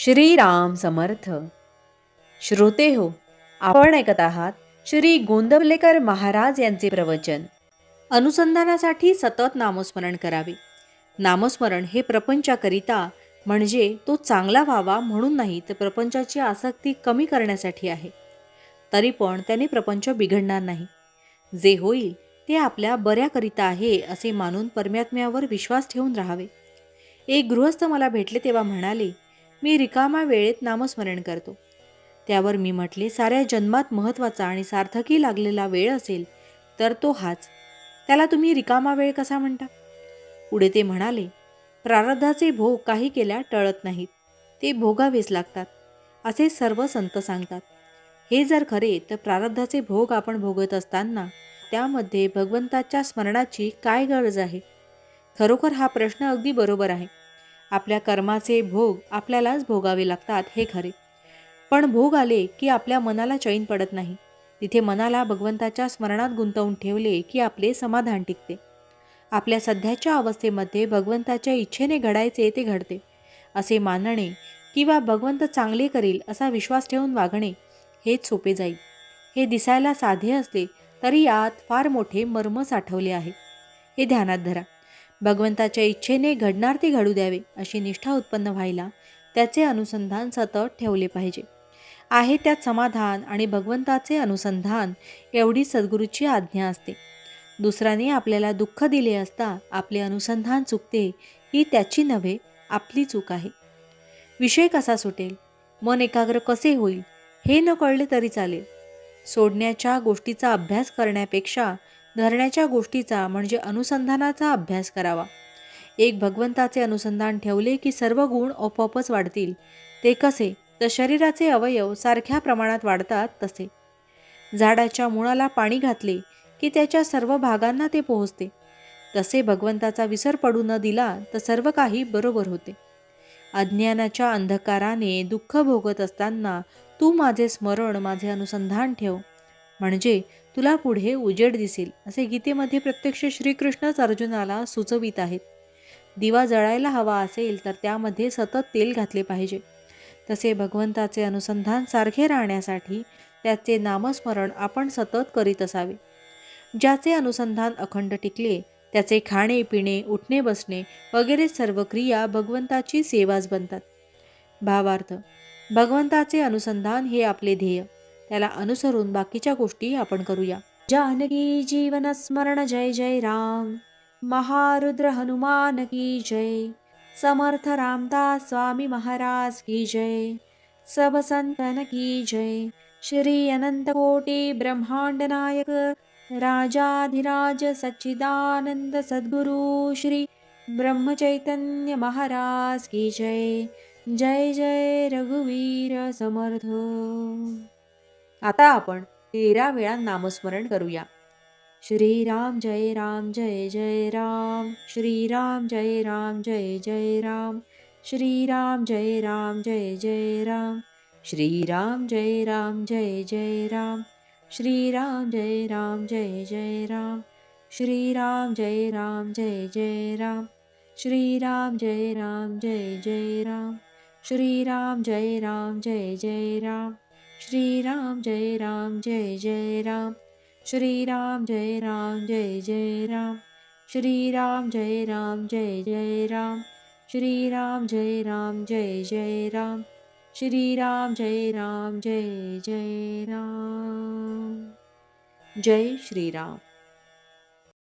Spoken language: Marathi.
श्रीराम समर्थ. श्रोते हो, आपण ऐकत आहात श्री गोंदवलेकर महाराज यांचे प्रवचन. अनुसंधानासाठी सतत नामस्मरण करावे. नामस्मरण हे प्रपंचाकरिता म्हणजे तो चांगला व्हावा म्हणून नाही, तर प्रपंचाची आसक्ती कमी करण्यासाठी आहे. तरी पण त्याने प्रपंच बिघडणार नाही. जे होईल ते आपल्या बऱ्याकरिता आहे असे मानून परमात्म्यावर विश्वास ठेवून राहावे. एक गृहस्थ मला भेटले तेव्हा म्हणाले, मी रिकामा वेळेत नामस्मरण करतो. त्यावर मी म्हटले, साऱ्या जन्मात महत्त्वाचा आणि सार्थकी लागलेला वेळ असेल तर तो हाच. त्याला तुम्ही रिकामा वेळ कसा म्हणता? पुढे ते म्हणाले, प्रारब्धाचे भोग काही केल्या टळत नाहीत, ते भोगावेच लागतात असे सर्व संत सांगतात. हे जर खरे तर प्रारब्धाचे भोग आपण भोगत असताना त्यामध्ये भगवंताच्या स्मरणाची काय गरज आहे? खरोखर हा प्रश्न अगदी बरोबर आहे. आपल्या कर्माचे भोग आपल्यालाच भोगावे लागतात हे खरे, पण भोग आले की आपल्या मनाला चैन पडत नाही. तिथे मनाला भगवंताच्या स्मरणात गुंतवून ठेवले की आपले समाधान टिकते. आपल्या सध्याच्या अवस्थेमध्ये भगवंताच्या इच्छेने घडायचे ते घडते असे मानणे किंवा भगवंत चांगले करील असा विश्वास ठेवून वागणे हेच सोपे जाईल. हे दिसायला साधे असले तरी यात फार मोठे मर्म साठवले आहे. हे ध्यानात धरा. भगवंताच्या इच्छेने घडणार ते घडू द्यावे अशी निष्ठा उत्पन्न व्हायला त्याचे अनुसंधान सतत ठेवले पाहिजे. आहे त्यात समाधान आणि भगवंताचे अनुसंधान एवढी सद्गुरूची आज्ञा असते. दुसऱ्याने आपल्याला दुःख दिले असता आपले अनुसंधान चुकते ही त्याची नव्हे, आपली चूक आहे. विषय कसा सुटेल, मन एकाग्र कसे होईल हे न कळले तरी चालेल. सोडण्याच्या गोष्टीचा अभ्यास करण्यापेक्षा धरण्याच्या गोष्टीचा म्हणजे अनुसंधानाचा अभ्यास करावा. एक भगवंताचे अनुसंधान ठेवले की सर्व गुण आपोआपच वाढतील. ते कसे? तर शरीराचे अवयव सारख्या प्रमाणात वाढतात तसे. झाडाच्या मुळाला पाणी घातले की त्याच्या सर्व भागांना ते पोहोचते. तसे भगवंताचा विसर पडू न दिला तर सर्व काही बरोबर होते. अज्ञानाच्या अंधकाराने दुःख भोगत असताना तू माझे स्मरण, माझे अनुसंधान ठेव, म्हणजे तुला पुढे उजेड दिसेल असे गीतेमध्ये प्रत्यक्ष श्रीकृष्णच अर्जुनाला सुचवित आहेत. दिवा जळायला हवा असेल तर त्यामध्ये सतत तेल घातले पाहिजे. तसे भगवंताचे अनुसंधान सारखे राहण्यासाठी त्याचे नामस्मरण आपण सतत करीत असावे. ज्याचे अनुसंधान अखंड टिकले त्याचे खाणे पिणे उठणे बसणे वगैरे सर्व क्रिया भगवंताची सेवाच बनतात. भावार्थ, भगवंताचे अनुसंधान हे आपले ध्येय. त्याला अनुसरून बाकीच्या गोष्टी आपण करूया. जानकी जीवन स्मरण जय जय राम. महारुद्र हनुमान की जय. समर्थ रामदास स्वामी महाराज की जय. सब संतन की जय. श्री अनंत कोटी ब्रह्मांड नायक राजाधिराज सच्चिदानंद सद्गुरु श्री ब्रह्मचैतन्य महाराज की जय. जय जय रघुवीर समर्थ. आता आपण 13 वेळा नामस्मरण करूया. श्रीराम जय राम जय जय राम. श्रीराम जय राम जय जय राम. श्रीराम जय राम जय जय राम. श्रीराम जय राम जय जय राम. श्रीराम जय राम जय जय राम. श्रीराम जय राम जय जय राम. श्रीराम जय राम जय जय राम. श्रीराम जय राम जय जय राम. श्रीराम जय राम जय जय राम. श्रीराम जय राम जय जय राम. श्रीराम जय राम जय जय राम. श्रीराम जय राम जय जय राम. श्रीराम जय राम जय जय राम. जय श्रीराम.